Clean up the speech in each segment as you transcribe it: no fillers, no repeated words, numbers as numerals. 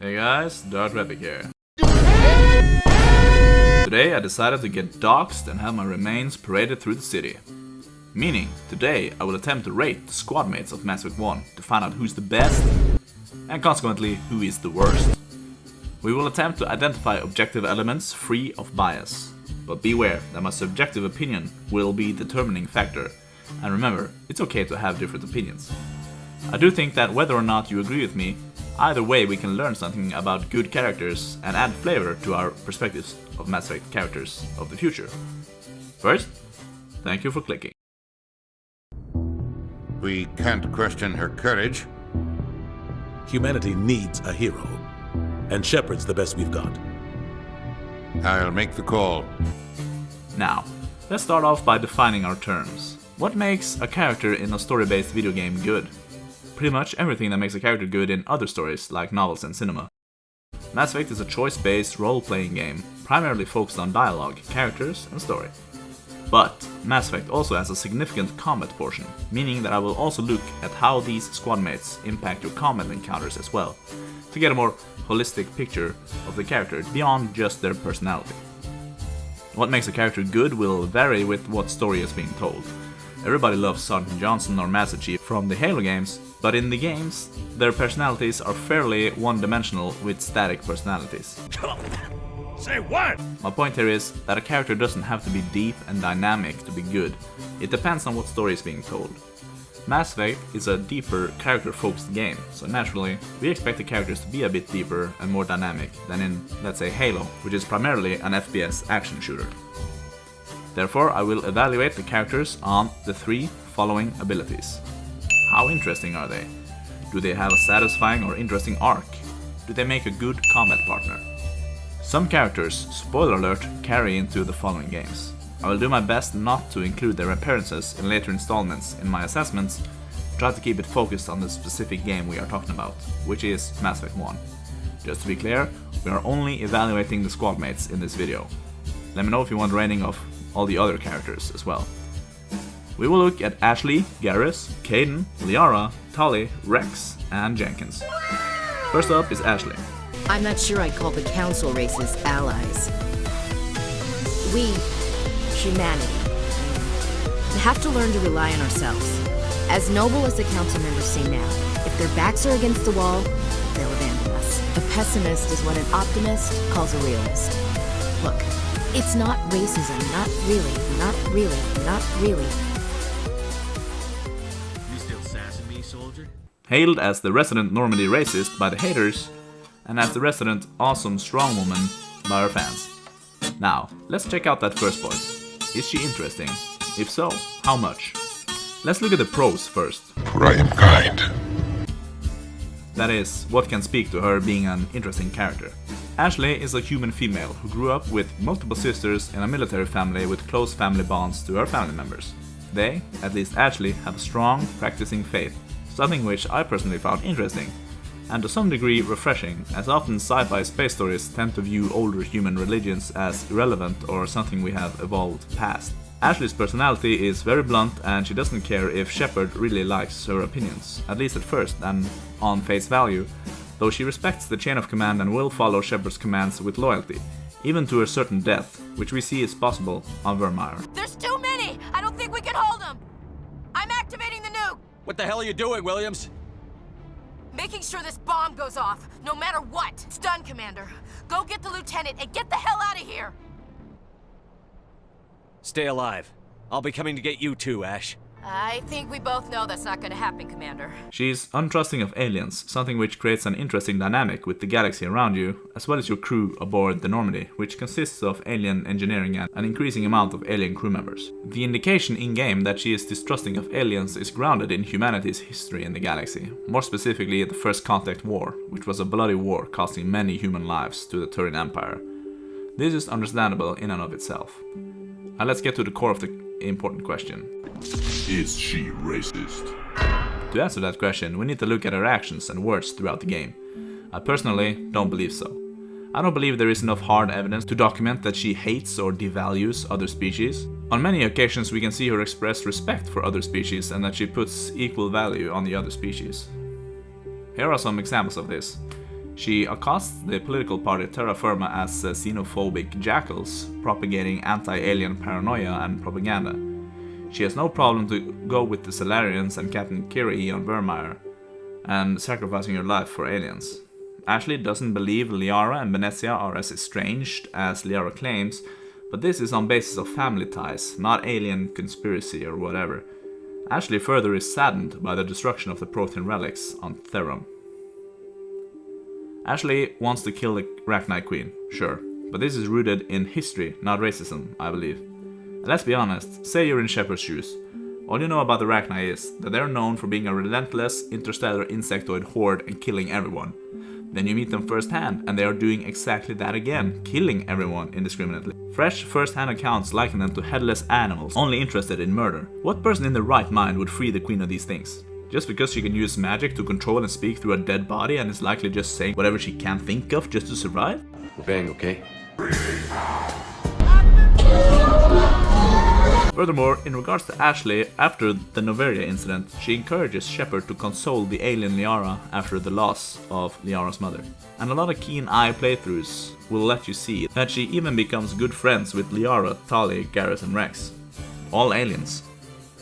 Hey guys, Repic here. Today I decided to get doxxed and have my remains paraded through the city. Meaning, today I will attempt to rate the squad mates of Mass Effect 1 to find out who's the best and consequently who is the worst. We will attempt to identify objective elements free of bias. But beware that my subjective opinion will be the determining factor. And remember, it's okay to have different opinions. I do think that whether or not you agree with me, either way we can learn something about good characters and add flavor to our perspectives of Mass Effect characters of the future. First, thank you for clicking. We can't question her courage. Humanity needs a hero, and Shepard's the best we've got. I'll make the call. Now, let's start off by defining our terms. What makes a character in a story-based video game good? Pretty much everything that makes a character good in other stories, like novels and cinema. Mass Effect is a choice-based role-playing game, primarily focused on dialogue, characters, and story. But Mass Effect also has a significant combat portion, meaning that I will also look at how these squad mates impact your combat encounters as well, to get a more holistic picture of the character beyond just their personality. What makes a character good will vary with what story is being told. Everybody loves Sergeant Johnson or Master Chief from the Halo games, but in the games, their personalities are fairly one-dimensional with static personalities. Say what? My point here is that a character doesn't have to be deep and dynamic to be good. It depends on what story is being told. Mass Effect is a deeper, character-focused game, so naturally, we expect the characters to be a bit deeper and more dynamic than in, let's say, Halo, which is primarily an FPS action shooter. Therefore, I will evaluate the characters on the three following abilities. How interesting are they? Do they have a satisfying or interesting arc? Do they make a good combat partner? Some characters, spoiler alert, carry into the following games. I will do my best not to include their appearances in later installments in my assessments, try to keep it focused on the specific game we are talking about, which is Mass Effect 1. Just to be clear, we are only evaluating the squad mates in this video. Let me know if you want a rating of all the other characters as well. We will look at Ashley, Garrus, Kaidan, Liara, Tali, Rex, and Jenkins. First up is Ashley. I'm not sure I'd call the Council races allies. We, humanity, have to learn to rely on ourselves. As noble as the Council members seem now, if their backs are against the wall, they'll abandon us. A pessimist is what an optimist calls a realist. Look, it's not racism, not really, not really, not really. You still sassing me, soldier? Hailed as the resident Normandy racist by the haters, and as the resident awesome strong woman by our fans. Now, let's check out that first point. Is she interesting? If so, how much? Let's look at the pros first. For I am kind. That is, what can speak to her being an interesting character. Ashley is a human female who grew up with multiple sisters in a military family with close family bonds to her family members. They, at least Ashley, have a strong, practicing faith, something which I personally found interesting, and to some degree refreshing, as often sci-fi space stories tend to view older human religions as irrelevant or something we have evolved past. Ashley's personality is very blunt and she doesn't care if Shepard really likes her opinions, at least at first and on face value, though she respects the chain of command and will follow Shepard's commands with loyalty, even to a certain death, which we see is possible on Vermeer. There's too many! I don't think we can hold them! I'm activating the nuke! What the hell are you doing, Williams? Making sure this bomb goes off, no matter what. It's done, Commander. Go get the lieutenant and get the hell out of here! Stay alive. I'll be coming to get you too, Ash. I think we both know that's not gonna happen, Commander. She's untrusting of aliens, something which creates an interesting dynamic with the galaxy around you, as well as your crew aboard the Normandy, which consists of alien engineering and an increasing amount of alien crew members. The indication in-game that she is distrusting of aliens is grounded in humanity's history in the galaxy, more specifically the First Contact War, which was a bloody war costing many human lives to the Turian Empire. This is understandable in and of itself. Now let's get to the core of the important question. Is she racist? To answer that question, we need to look at her actions and words throughout the game. I personally don't believe so. I don't believe there is enough hard evidence to document that she hates or devalues other species. On many occasions we can see her express respect for other species and that she puts equal value on the other species. Here are some examples of this. She accosts the political party Terra Firma as xenophobic jackals, propagating anti-alien paranoia and propaganda. She has no problem to go with the Solarians and Captain Kiri on Vermeer, and sacrificing her life for aliens. Ashley doesn't believe Liara and Venezia are as estranged as Liara claims, but this is on basis of family ties, not alien conspiracy or whatever. Ashley further is saddened by the destruction of the Prothean relics on Therum. Ashley wants to kill the Arachnite Queen, sure, but this is rooted in history, not racism, I believe. And let's be honest, say you're in Shepard's shoes. All you know about the Arachnite is that they're known for being a relentless interstellar insectoid horde and killing everyone. Then you meet them firsthand, and they are doing exactly that again, killing everyone indiscriminately. Fresh first-hand accounts liken them to headless animals, only interested in murder. What person in their right mind would free the queen of these things? Just because she can use magic to control and speak through a dead body and is likely just saying whatever she can think of just to survive? We're bang, okay? Furthermore, in regards to Ashley, after the Noveria incident, she encourages Shepard to console the alien Liara after the loss of Liara's mother. And a lot of keen-eye playthroughs will let you see that she even becomes good friends with Liara, Tali, Garrett and Rex. All aliens.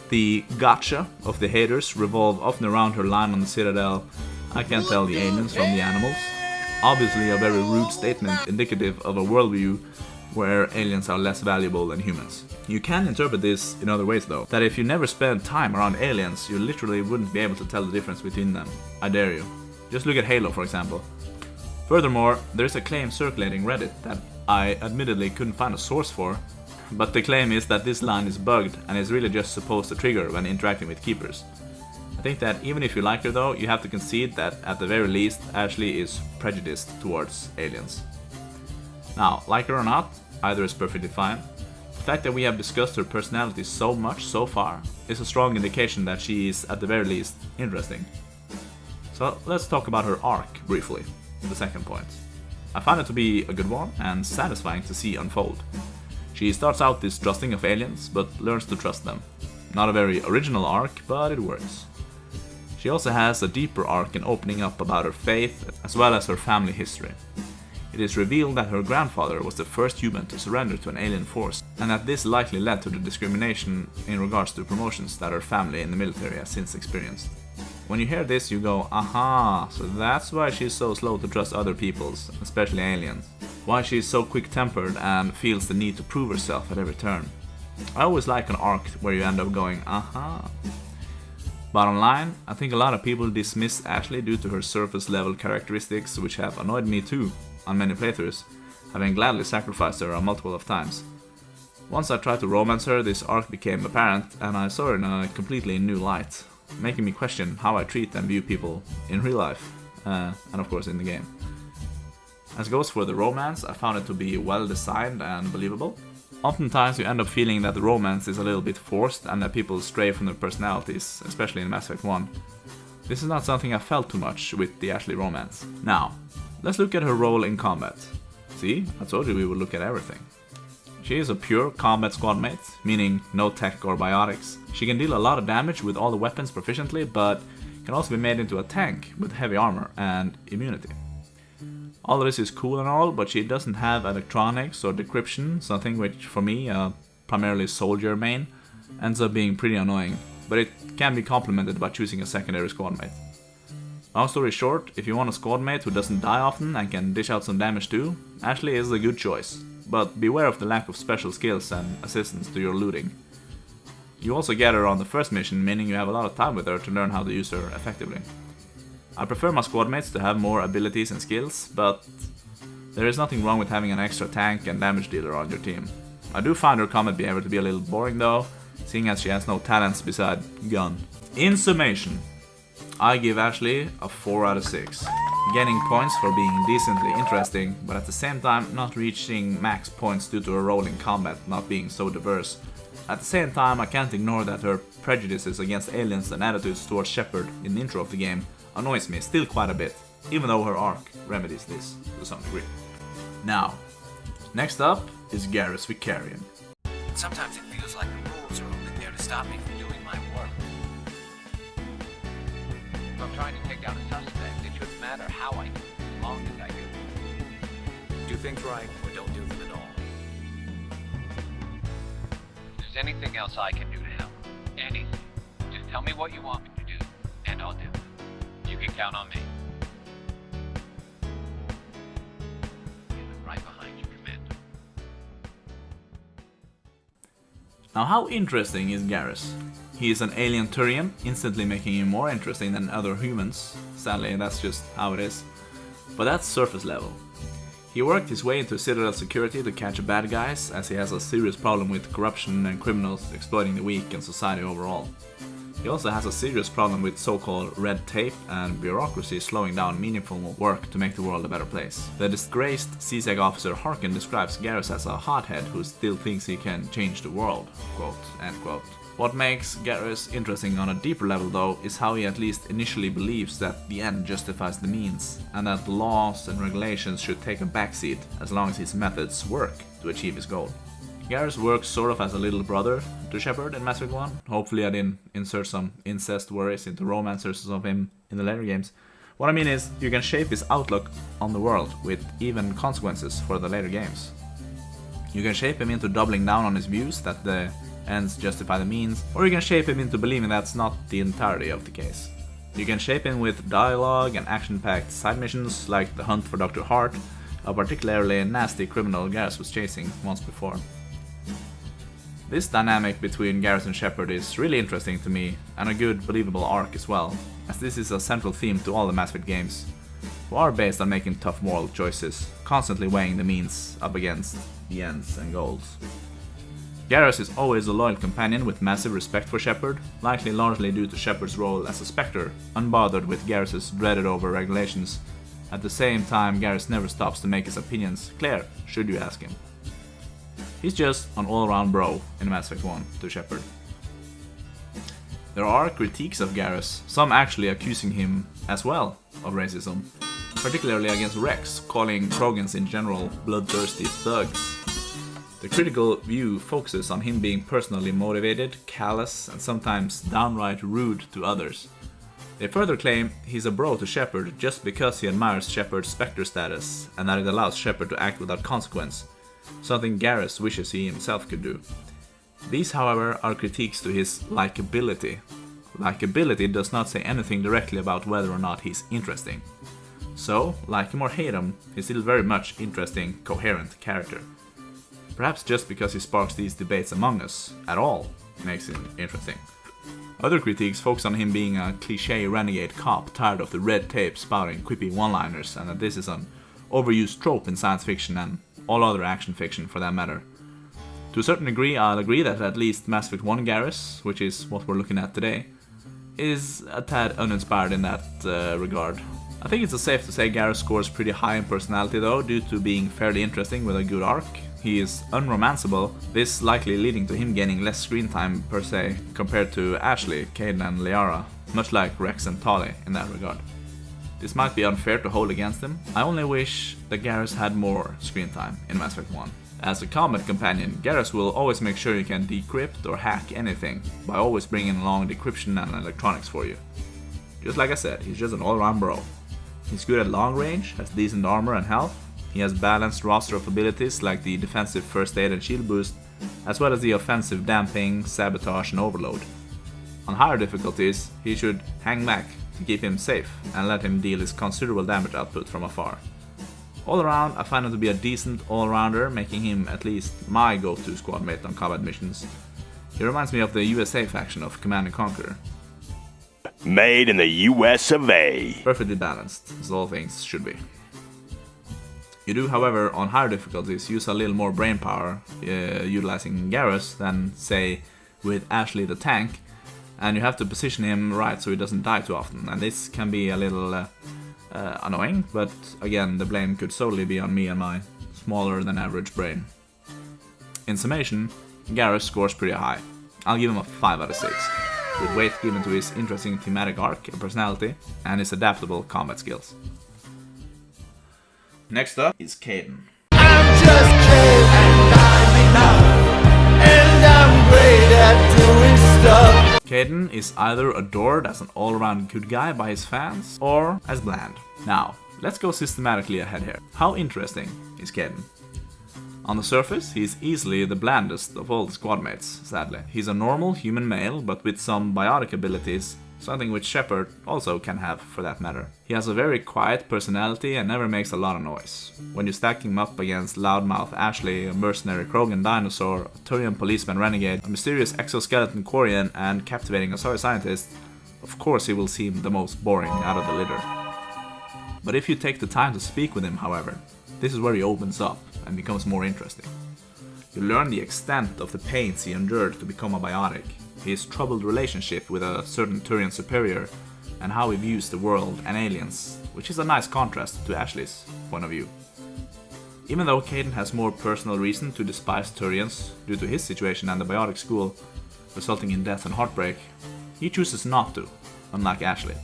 The gotcha of the haters revolve often around her line on the Citadel, "I can't tell the aliens from the animals." Obviously a very rude statement indicative of a worldview where aliens are less valuable than humans. You can interpret this in other ways though, that if you never spend time around aliens, you literally wouldn't be able to tell the difference between them. I dare you. Just look at Halo for example. Furthermore, there is a claim circulating Reddit that I admittedly couldn't find a source for, but the claim is that this line is bugged and is really just supposed to trigger when interacting with keepers. I think that even if you like her though, you have to concede that at the very least, Ashley is prejudiced towards aliens. Now, like her or not, either is perfectly fine. The fact that we have discussed her personality so much so far is a strong indication that she is, at the very least, interesting. So let's talk about her arc briefly, the second point. I find it to be a good one and satisfying to see unfold. She starts out distrusting of aliens, but learns to trust them. Not a very original arc, but it works. She also has a deeper arc in opening up about her faith, as well as her family history. It is revealed that her grandfather was the first human to surrender to an alien force, and that this likely led to the discrimination in regards to promotions that her family in the military has since experienced. When you hear this, you go, aha, so that's why she's so slow to trust other peoples, especially aliens. Why she's so quick-tempered and feels the need to prove herself at every turn. I always like an arc where you end up going, aha. Bottom line, I think a lot of people dismiss Ashley due to her surface-level characteristics, which have annoyed me too on many playthroughs, having gladly sacrificed her a multiple of times. Once I tried to romance her, this arc became apparent, and I saw her in a completely new light, making me question how I treat and view people in real life, and of course in the game. As goes for the romance, I found it to be well designed and believable. Oftentimes you end up feeling that the romance is a little bit forced and that people stray from their personalities, especially in Mass Effect 1. This is not something I felt too much with the Ashley romance. Now, let's look at her role in combat. See, I told you we would look at everything. She is a pure combat squadmate, meaning no tech or biotics. She can deal a lot of damage with all the weapons proficiently, but can also be made into a tank with heavy armor and immunity. All of this is cool and all, but she doesn't have electronics or decryption, something which for me, primarily soldier main, ends up being pretty annoying, but it can be complemented by choosing a secondary squadmate. Long story short, if you want a squadmate who doesn't die often and can dish out some damage too, Ashley is a good choice, but beware of the lack of special skills and assistance to your looting. You also get her on the first mission, meaning you have a lot of time with her to learn how to use her effectively. I prefer my squadmates to have more abilities and skills, but there is nothing wrong with having an extra tank and damage dealer on your team. I do find her combat behavior to be a little boring though, seeing as she has no talents beside gun. In summation, I give Ashley a 4 out of 6, getting points for being decently interesting, but at the same time not reaching max points due to her role in combat not being so diverse. At the same time, I can't ignore that her prejudices against aliens and attitudes towards Shepard in the intro of the game annoys me still quite a bit, even though her arc remedies this to some degree. Now, next up is Garrus Vicarian. Sometimes it feels like the rules are only there to stop me from doing my work. If I'm trying to take down a suspect, it shouldn't matter how I do it, as long as do things right or don't do them at all. If there's anything else I can do to help, anything, just tell me what you want me to do, and I'll do it. You can count on me. Right behind you, Commander. Now, how interesting is Garrus? He is an alien Turian, instantly making him more interesting than other humans. Sadly, that's just how it is. But that's surface level. He worked his way into Citadel security to catch bad guys, as he has a serious problem with corruption and criminals exploiting the weak and society overall. He also has a serious problem with so-called red tape and bureaucracy slowing down meaningful work to make the world a better place. The disgraced CSEC officer Harkin describes Garrus as a hothead who still thinks he can change the world, quote, end quote. What makes Garrus interesting on a deeper level though is how he at least initially believes that the end justifies the means, and that the laws and regulations should take a backseat as long as his methods work to achieve his goal. Garrus works sort of as a little brother to Shepard in Mass Effect 1. Hopefully I didn't insert some incest worries into romancers of him in the later games. What I mean is, you can shape his outlook on the world with even consequences for the later games. You can shape him into doubling down on his views that the ends justify the means, or you can shape him into believing that's not the entirety of the case. You can shape him with dialogue and action-packed side missions like the hunt for Dr. Hart, a particularly nasty criminal Garrus was chasing once before. This dynamic between Garrus and Shepard is really interesting to me, and a good, believable arc as well, as this is a central theme to all the Mass Effect games, who are based on making tough moral choices, constantly weighing the means up against the ends and goals. Garrus is always a loyal companion with massive respect for Shepard, likely largely due to Shepard's role as a Spectre, unbothered with Garrus's dreaded over regulations. At the same time, Garrus never stops to make his opinions clear, should you ask him. He's just an all-around bro in Mass Effect 1 to Shepard. There are critiques of Garrus, some actually accusing him as well of racism, particularly against Rex, calling Krogans in general bloodthirsty thugs. The critical view focuses on him being personally motivated, callous, and sometimes downright rude to others. They further claim he's a bro to Shepard just because he admires Shepard's Spectre status, and that it allows Shepard to act without consequence, something Garrus wishes he himself could do. These, however, are critiques to his likability. Likability does not say anything directly about whether or not he's interesting. So, like him or hate him, he's still very much interesting, coherent character. Perhaps just because he sparks these debates among us at all makes him interesting. Other critiques focus on him being a cliché renegade cop tired of the red tape spouting quippy one-liners, and that this is an overused trope in science fiction and all other action fiction for that matter. To a certain degree, I'll agree that at least Mass Effect 1 Garrus, which is what we're looking at today, is a tad uninspired in that regard. I think it's safe to say Garrus scores pretty high in personality though, due to being fairly interesting with a good arc. He is unromanceable, this likely leading to him gaining less screen time per se compared to Ashley, Kaidan and Liara, much like Rex and Tali in that regard. This might be unfair to hold against him. I only wish that Garrus had more screen time in Mass Effect 1. As a combat companion, Garrus will always make sure you can decrypt or hack anything, by always bringing along decryption and electronics for you. Just like I said, he's just an all-around bro. He's good at long range, has decent armor and health. He has balanced roster of abilities like the defensive first aid and shield boost, as well as the offensive damping, sabotage and overload. On higher difficulties, he should hang back to keep him safe and let him deal his considerable damage output from afar. All around, I find him to be a decent all-rounder, making him at least my go-to squad mate on combat missions. He reminds me of the USA faction of Command & Conquer. Made in the US of A. Perfectly balanced, as all things should be. You do, however, on higher difficulties, use a little more brainpower utilizing Garrus than, say, with Ashley the tank, and you have to position him right so he doesn't die too often, and this can be a little annoying, but again, the blame could solely be on me and my smaller than average brain. In summation, Garrus scores pretty high. I'll give him a 5 out of 6, with weight given to his interesting thematic arc and personality, and his adaptable combat skills. Next up is Kaidan. I'm just Kate and I'm enough, and I'm great at doing stuff. Kaidan is either adored as an all-around good guy by his fans, or as bland. Now, let's go systematically ahead here. How interesting is Kaidan? On the surface, he's easily the blandest of all the squad mates, sadly. He's a normal human male, but with some biotic abilities, something which Shepard also can have for that matter. He has a very quiet personality and never makes a lot of noise. When you stack him up against loudmouth Ashley, a mercenary Krogan dinosaur, a Turian policeman renegade, a mysterious exoskeleton Quarian, and captivating Asari scientist, of course he will seem the most boring out of the litter. But if you take the time to speak with him, however, this is where he opens up and becomes more interesting. You learn the extent of the pains he endured to become a biotic, his troubled relationship with a certain Turian superior, and how he views the world and aliens, which is a nice contrast to Ashley's point of view. Even though Kaidan has more personal reason to despise Turians due to his situation and the biotic school, resulting in death and heartbreak, he chooses not to, unlike Ashley.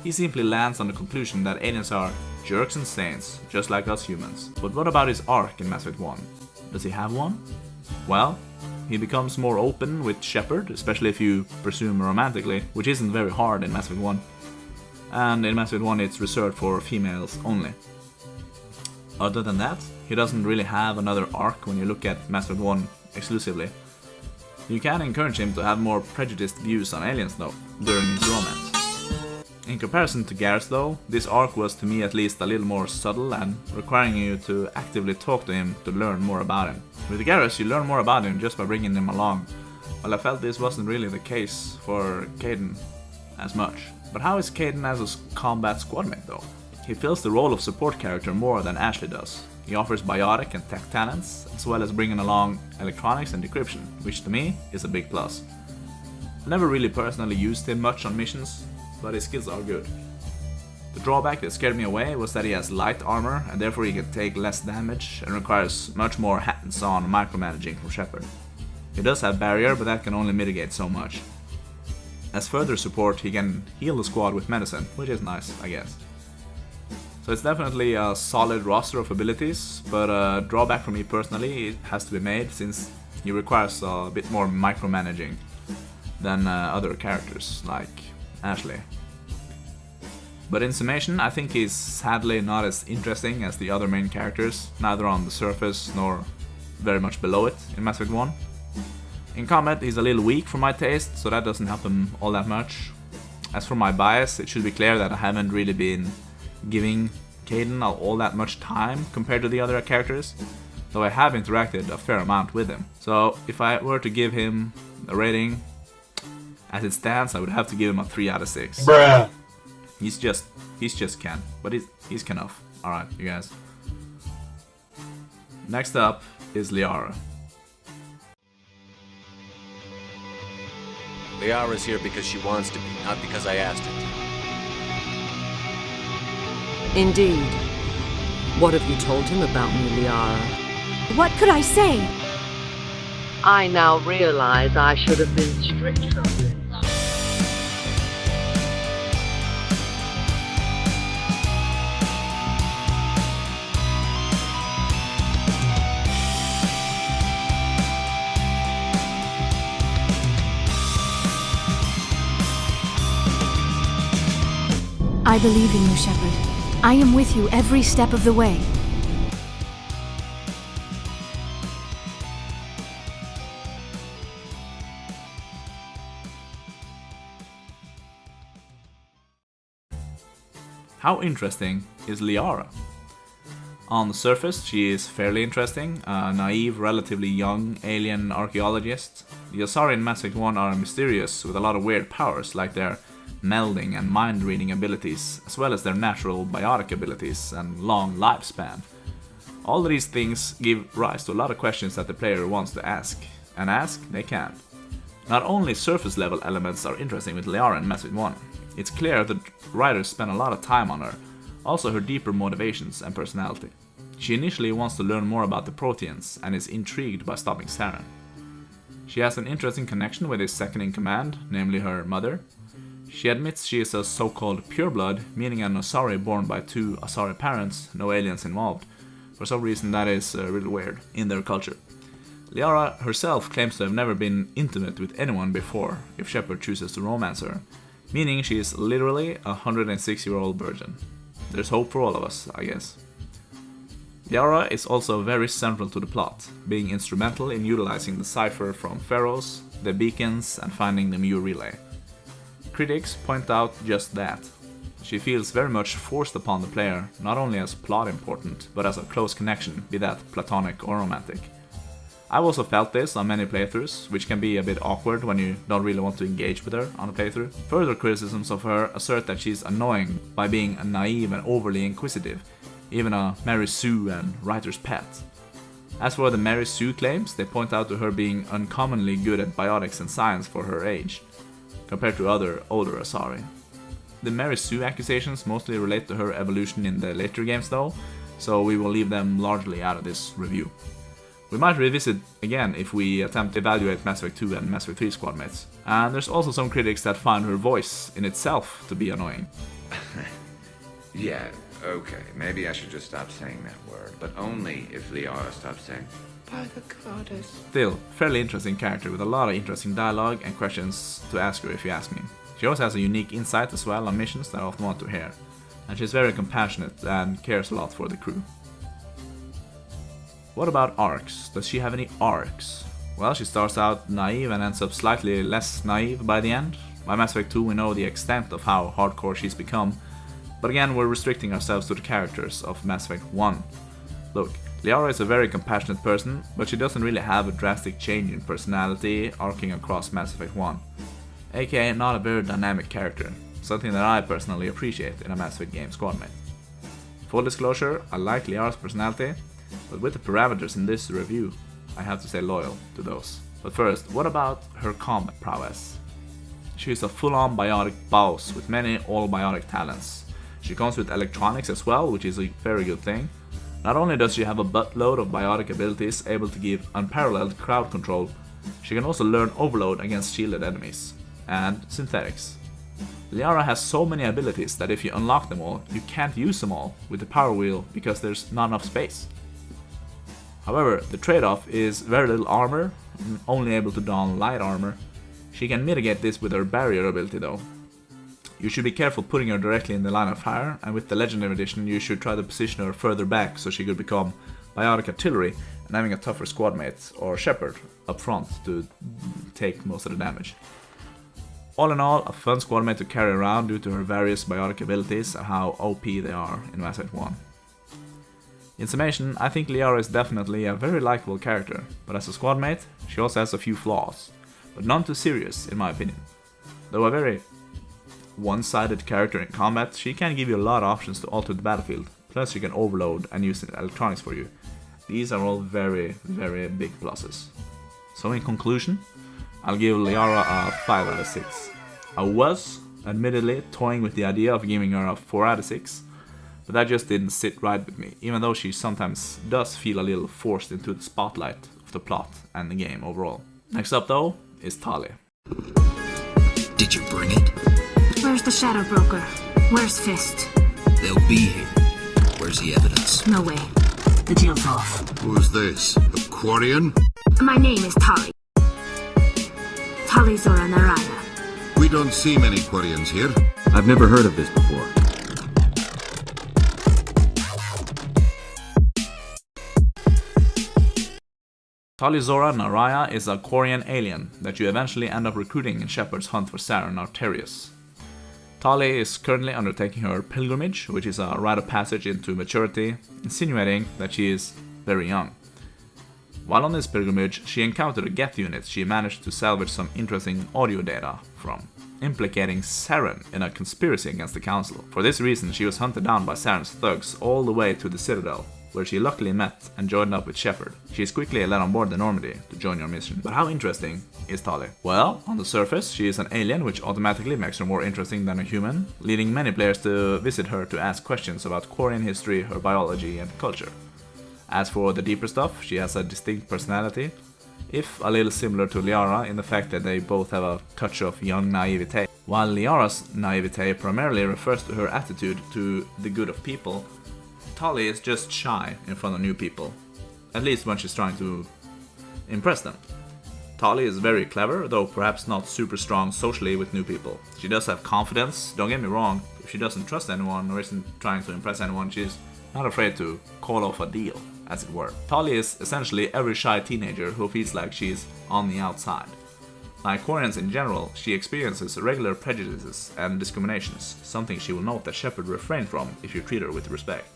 He simply lands on the conclusion that aliens are jerks and saints, just like us humans. But what about his arc in Mass Effect 1? Does he have one? Well, he becomes more open with Shepard, especially if you pursue him romantically, which isn't very hard in Mass Effect 1. And in Mass Effect 1 it's reserved for females only. Other than that, he doesn't really have another arc when you look at Mass Effect 1 exclusively. You can encourage him to have more prejudiced views on aliens though, during his romance. In comparison to Garrus though, this arc was to me at least a little more subtle and requiring you to actively talk to him to learn more about him. With Garrus you learn more about him just by bringing him along, while I felt this wasn't really the case for Kaidan as much. But how is Kaidan as a combat squadmate though? He fills the role of support character more than Ashley does. He offers biotic and tech talents, as well as bringing along electronics and decryption, which to me is a big plus. I never really personally used him much on missions, but his skills are good. The drawback that scared me away was that he has light armor and therefore he can take less damage and requires much more hands-on micromanaging from Shepard. He does have barrier, but that can only mitigate so much. As further support, he can heal the squad with medicine, which is nice, I guess. So it's definitely a solid roster of abilities, but a drawback for me personally it has to be made since he requires a bit more micromanaging than other characters like Ashley. But in summation, I think he's sadly not as interesting as the other main characters, neither on the surface nor very much below it in Mass Effect 1. In combat, he's a little weak for my taste, so that doesn't help him all that much. As for my bias, it should be clear that I haven't really been giving Kaidan all that much time compared to the other characters, though I have interacted a fair amount with him. So if I were to give him a rating, as it stands, I would have to give him a 3 out of 6. Bruh. He's just Ken, but he's Ken enough. Alright, you guys. Next up is Liara. Liara's here because she wants to be, not because I asked her to. Indeed. What have you told him about me, Liara? What could I say? I now realize I should have been stricter. I believe in you, Shepard. I am with you every step of the way. How interesting is Liara? On the surface, she is fairly interesting, a naive, relatively young alien archaeologist. The Asari in Mass Effect 1 are mysterious with a lot of weird powers, like their melding and mind-reading abilities, as well as their natural biotic abilities and long lifespan. All of these things give rise to a lot of questions that the player wants to ask, and ask they can't. Not only surface level elements are interesting with Liara in Mass Effect 1, it's clear that writers spend a lot of time on her, also her deeper motivations and personality. She initially wants to learn more about the Proteans and is intrigued by stopping Saren. She has an interesting connection with his second-in-command, namely her mother. She admits she is a so-called pureblood, meaning an Asari born by 2 Asari parents, no aliens involved. For some reason that is really weird in their culture. Liara herself claims to have never been intimate with anyone before, if Shepard chooses to romance her, meaning she is literally a 106-year-old virgin. there's hope for all of us, I guess. Liara is also very central to the plot, being instrumental in utilizing the cipher from Pharaohs, the beacons, and finding the Mu relay. Critics point out just that. She feels very much forced upon the player, not only as plot important, but as a close connection, be that platonic or romantic. I've also felt this on many playthroughs, which can be a bit awkward when you don't really want to engage with her on a playthrough. Further criticisms of her assert that she's annoying by being naive and overly inquisitive, even a Mary Sue and writer's pet. As for the Mary Sue claims, they point out to her being uncommonly good at biotics and science for her age, compared to other older Asari. The Mary Sue accusations mostly relate to her evolution in the later games though, so we will leave them largely out of this review. We might revisit again if we attempt to evaluate Mass Effect 2 and Mass Effect 3 squad mates. And there's also some critics that find her voice in itself to be annoying. Yeah, okay, maybe I should just stop saying that word, but only if Liara stops saying, by the goddess. Still, fairly interesting character with a lot of interesting dialogue and questions to ask her if you ask me. She also has a unique insight as well on missions that I often want to hear, and she's very compassionate and cares a lot for the crew. What about arcs? Does she have any arcs? Well, she starts out naive and ends up slightly less naive by the end. By Mass Effect 2 we know the extent of how hardcore she's become, but again we're restricting ourselves to the characters of Mass Effect 1. Look, Liara is a very compassionate person, but she doesn't really have a drastic change in personality arcing across Mass Effect 1. aka not a very dynamic character, something that I personally appreciate in a Mass Effect game squad mate. Full disclosure, I like Liara's personality, but with the parameters in this review, I have to stay loyal to those. But first, what about her combat prowess? She is a full-on biotic boss with many all-biotic talents. She comes with electronics as well, which is a very good thing. Not only does she have a buttload of biotic abilities able to give unparalleled crowd control, she can also learn overload against shielded enemies. And synthetics. Liara has so many abilities that if you unlock them all, you can't use them all with the power wheel because there's not enough space. However, the trade-off is very little armor, only able to don light armor. She can mitigate this with her barrier ability though. You should be careful putting her directly in the line of fire, and with the Legendary Edition you should try to position her further back so she could become biotic artillery and having a tougher squad mate or Shepard up front to take most of the damage. All in all, a fun squad mate to carry around due to her various biotic abilities and how OP they are in Mass Effect 1. In summation, I think Liara is definitely a very likable character, but as a squad mate, she also has a few flaws, but none too serious in my opinion. Though a very one-sided character in combat, she can give you a lot of options to alter the battlefield, plus she can overload and use electronics for you. These are all very, very big pluses. So in conclusion, I'll give Liara a 5 out of 6. I was, admittedly, toying with the idea of giving her a 4 out of 6, but that just didn't sit right with me, even though she sometimes does feel a little forced into the spotlight of the plot and the game overall. Next up though, is Tali. Did you bring it? Where's the Shadow Broker? Where's Fist? They'll be here. Where's the evidence? No way. The deal's off. Who's this? A Quarian? My name is Tali. Tali Zora Naraya. We don't see many Quarians here. I've never heard of this before. Tali Zora Naraya is a Quarian alien that you eventually end up recruiting in Shepard's hunt for Saren Arterius. Tali is currently undertaking her pilgrimage, which is a rite of passage into maturity, insinuating that she is very young. While on this pilgrimage, she encountered a Geth unit she managed to salvage some interesting audio data from, implicating Saren in a conspiracy against the Council. For this reason, she was hunted down by Saren's thugs all the way to the Citadel, where she luckily met and joined up with Shepard. She is quickly led on board the Normandy to join your mission. But how interesting is Tali? Well, on the surface, she is an alien, which automatically makes her more interesting than a human, leading many players to visit her to ask questions about Quarian history, her biology and culture. As for the deeper stuff, she has a distinct personality, if a little similar to Liara in the fact that they both have a touch of young naivete. While Liara's naivete primarily refers to her attitude to the good of people, Tali is just shy in front of new people, at least when she's trying to impress them. Tali is very clever, though perhaps not super strong socially with new people. She does have confidence, don't get me wrong. If she doesn't trust anyone or isn't trying to impress anyone, she's not afraid to call off a deal, as it were. Tali is essentially every shy teenager who feels like she's on the outside. Like Quarians in general, she experiences regular prejudices and discriminations, something she will note that Shepard refrained from if you treat her with respect.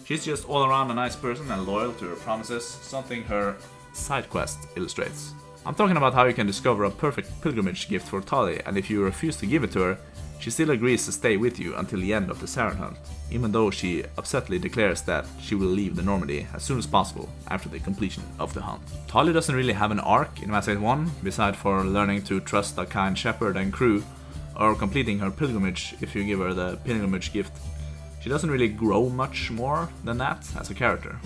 She's just all around a nice person and loyal to her promises, something her side quest illustrates. I'm talking about how you can discover a perfect pilgrimage gift for Tali, and if you refuse to give it to her, she still agrees to stay with you until the end of the Saren hunt, even though she upsetly declares that she will leave the Normandy as soon as possible after the completion of the hunt. Tali doesn't really have an arc in Mass Effect 1, beside for learning to trust a kind Shepard and crew, or completing her pilgrimage if you give her the pilgrimage gift. She doesn't really grow much more than that as a character.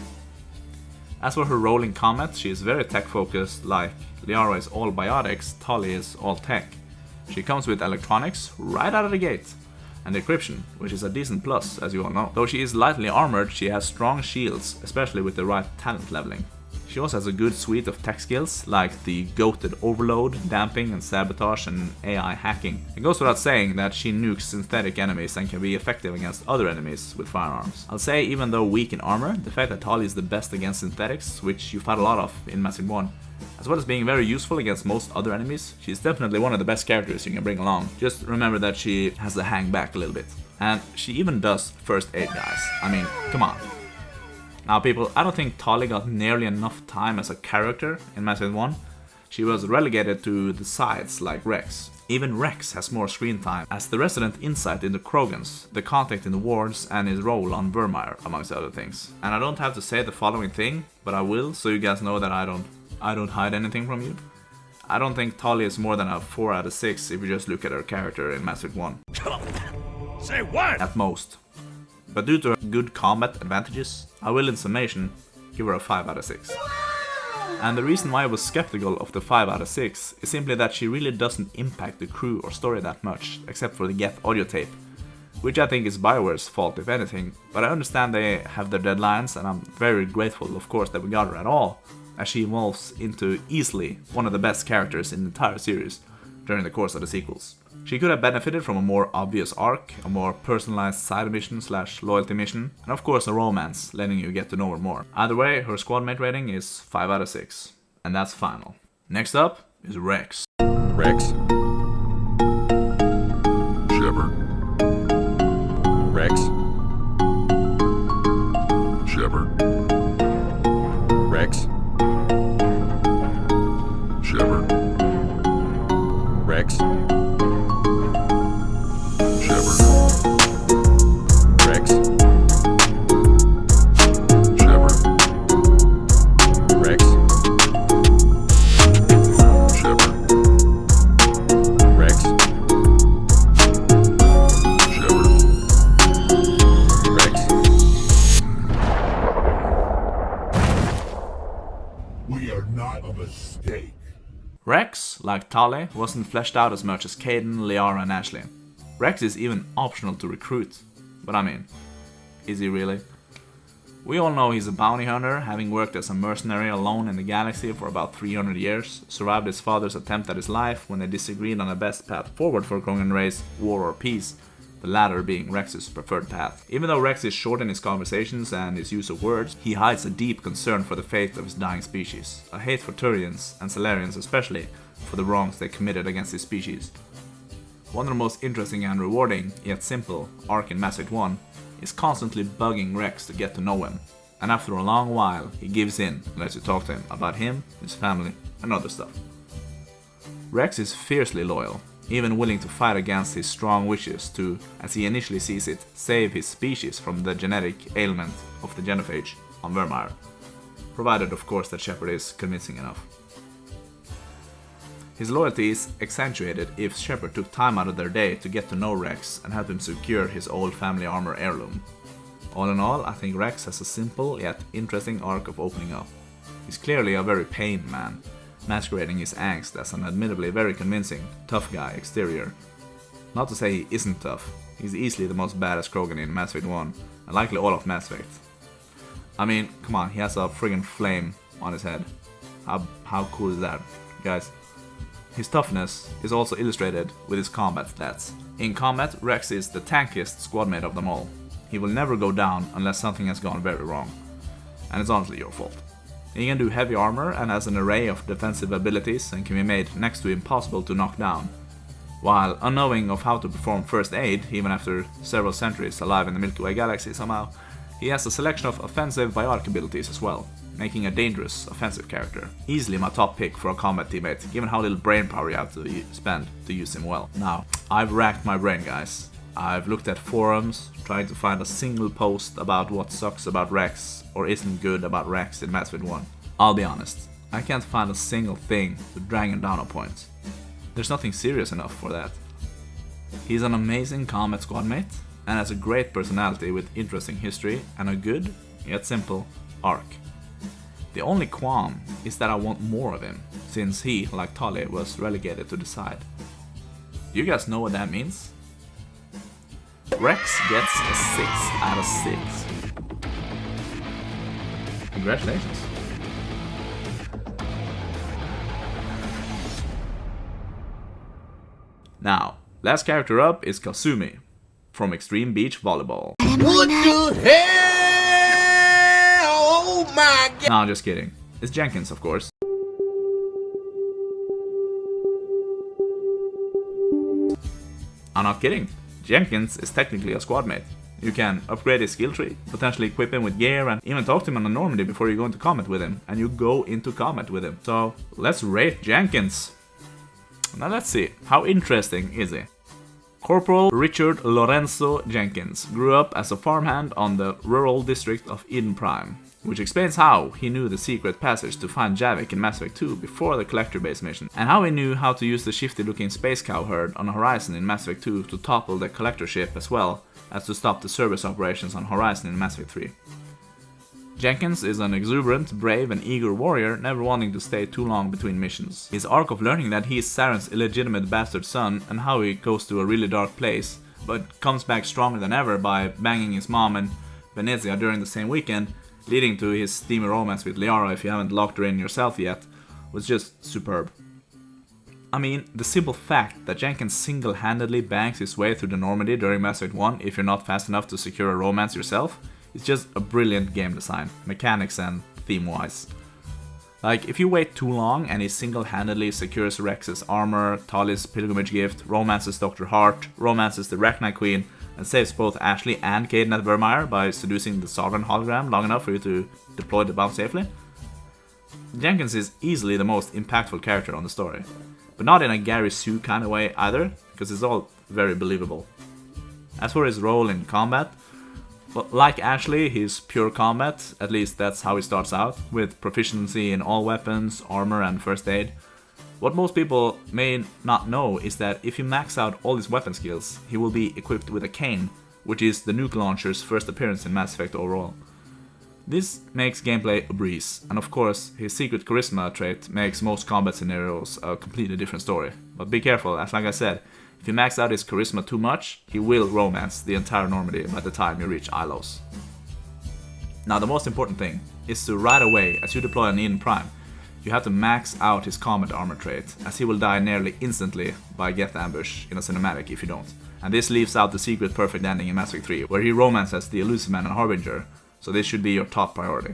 As for her role in combat, she is very tech focused. Like Liara is all biotics, Tali is all tech. She comes with electronics right out of the gate, and decryption, which is a decent plus, as you all know. Though she is lightly armored, she has strong shields, especially with the right talent leveling. She also has a good suite of tech skills, like the goated overload, damping and sabotage, and AI hacking. It goes without saying that she nukes synthetic enemies and can be effective against other enemies with firearms. I'll say, even though weak in armor, the fact that Tali is the best against synthetics, which you fight a lot of in Mass Effect 1, as well as being very useful against most other enemies, she's definitely one of the best characters you can bring along. Just remember that she has to hang back a little bit. And she even does first aid, guys. I mean, come on. Now people, I don't think Tali got nearly enough time as a character in Mass Effect 1. She was relegated to the sides like Rex. Even Rex has more screen time as the resident insight into Krogans, the contact in the wards, and his role on Vermeer, amongst other things. And I don't have to say the following thing, but I will, so you guys know that I don't hide anything from you. I don't think Tali is more than a 4 out of 6 if you just look at her character in Mass Effect 1. Say what? At most. But due to her good combat advantages, I will in summation give her a 5 out of 6. And the reason why I was skeptical of the 5 out of 6 is simply that she really doesn't impact the crew or story that much, except for the Geth audio tape, which I think is BioWare's fault if anything, but I understand they have their deadlines, and I'm very grateful of course that we got her at all, as she evolves into easily one of the best characters in the entire series during the course of the sequels. She could have benefited from a more obvious arc, a more personalized side mission / loyalty mission, and of course a romance, letting you get to know her more. Either way, her squadmate rating is 5 out of 6, and that's final. Next up is Rex. Rex? Shepard. Rex? Shepard. Rex? Shepard. Rex? Shepard. Rex? Shepard. Rex? Shepard. Rex? Shepard. Rex? We are not a mistake. Rex, like Tali, wasn't fleshed out as much as Kaidan, Liara and Ashley. Rex is even optional to recruit, but I mean, is he really? We all know he's a bounty hunter, having worked as a mercenary alone in the galaxy for about 300 years, survived his father's attempt at his life when they disagreed on the best path forward for Krogan race, war or peace, the latter being Rex's preferred path. Even though Rex is short in his conversations and his use of words, he hides a deep concern for the fate of his dying species, a hate for Turians and Salarians especially for the wrongs they committed against his species. One of the most interesting and rewarding, yet simple, arc in Mass Effect 1 is constantly bugging Rex to get to know him, and after a long while he gives in and lets you talk to him about him, his family and other stuff. Rex is fiercely loyal, even willing to fight against his strong wishes to, as he initially sees it, save his species from the genetic ailment of the genophage on Vermeer, provided of course that Shepard is convincing enough. His loyalty is accentuated if Shepard took time out of their day to get to know Rex and help him secure his old family armor heirloom. All in all, I think Rex has a simple yet interesting arc of opening up. He's clearly a very pained man, masquerading his angst as an admittedly very convincing, tough guy exterior. Not to say he isn't tough, he's easily the most badass Krogan in Mass Effect 1, and likely all of Mass Effect. I mean, come on, he has a friggin' flame on his head. How cool is that? guys. His toughness is also illustrated with his combat stats. In combat, Rex is the tankiest squadmate of them all. He will never go down unless something has gone very wrong. And it's honestly your fault. He can do heavy armor and has an array of defensive abilities and can be made next to impossible to knock down. While unknowing of how to perform first aid, even after several centuries alive in the Milky Way galaxy somehow, he has a selection of offensive biotic abilities as well, making a dangerous offensive character. Easily my top pick for a combat teammate, given how little brain power you have to spend to use him well. Now, I've racked my brain, guys. I've looked at forums, trying to find a single post about what sucks about Rex or isn't good about Rex in Mass Effect 1. I'll be honest, I can't find a single thing to drag him down a point. There's nothing serious enough for that. He's an amazing combat squadmate and has a great personality with interesting history and a good, yet simple, arc. The only qualm is that I want more of him, since he, like Tali, was relegated to the side. You guys know what that means? Rex gets a 6 out of 6. Congratulations. Now, last character up is Kasumi, from Extreme Beach Volleyball. What the hell? Oh my god! No, just kidding. It's Jenkins, of course. I'm not kidding. Jenkins is technically a squadmate. You can upgrade his skill tree, potentially equip him with gear, and even talk to him on a Normandy before you go into combat with him. And you go into combat with him. So, let's rate Jenkins. Now let's see, how interesting is he? Corporal Richard Lorenzo Jenkins grew up as a farmhand on the rural district of Eden Prime, which explains how he knew the secret passage to find Javik in Mass Effect 2 before the collector base mission, and how he knew how to use the shifty-looking space cow herd on Horizon in Mass Effect 2 to topple the collector ship as well as to stop the service operations on Horizon in Mass Effect 3. Jenkins is an exuberant, brave and eager warrior, never wanting to stay too long between missions. His arc of learning that he is Saren's illegitimate bastard son and how he goes to a really dark place, but comes back stronger than ever by banging his mom and Venezia during the same weekend, leading to his steamy romance with Liara if you haven't locked her in yourself yet, was just superb. I mean, the simple fact that Jenkins single-handedly bangs his way through the Normandy during Mass Effect 1 if you're not fast enough to secure a romance yourself, it's just a brilliant game design, mechanics and theme-wise. Like, if you wait too long and he single-handedly secures Rex's armor, Tali's pilgrimage gift, romances Dr. Hart, romances the Rachni Queen, and saves both Ashley and Caden at Vermeer by seducing the Sovereign hologram long enough for you to deploy the bomb safely, Jenkins is easily the most impactful character on the story. But not in a Gary Sue kind of way either, because it's all very believable. As for his role in combat, well, like Ashley, he's pure combat, at least that's how he starts out, with proficiency in all weapons, armor and first aid. What most people may not know is that if you max out all his weapon skills, he will be equipped with a cane, which is the nuke launcher's first appearance in Mass Effect overall. This makes gameplay a breeze, and of course, his secret charisma trait makes most combat scenarios a completely different story. But be careful, as like I said, if you max out his charisma too much, he will romance the entire Normandy by the time you reach Ilos. Now the most important thing is to right away, as you deploy on Eden Prime, you have to max out his combat armor trait, as he will die nearly instantly by Geth ambush in a cinematic if you don't. And this leaves out the secret perfect ending in Mass Effect 3, where he romances the Elusive Man and Harbinger, so this should be your top priority.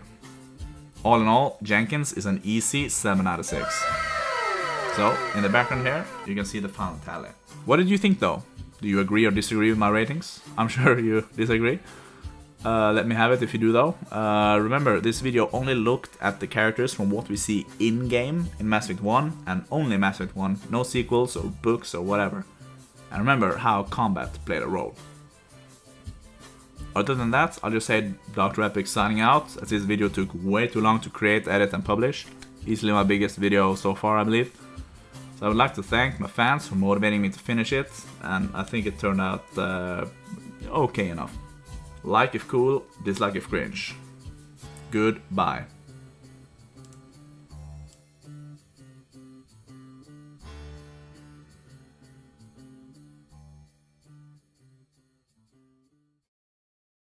All in all, Jenkins is an easy 7 out of 6. So, in the background here, you can see the final tally. What did you think though? Do you agree or disagree with my ratings? I'm sure you disagree. Let me have it if you do though. Remember, this video only looked at the characters from what we see in-game in Mass Effect 1, and only Mass Effect 1, no sequels or books or whatever. And remember how combat played a role. Other than that, I'll just say Dr. Epic signing out, as this video took way too long to create, edit and publish. Easily my biggest video so far, I believe. So I would like to thank my fans for motivating me to finish it, and I think it turned out okay enough. Like if cool, dislike if cringe. Goodbye.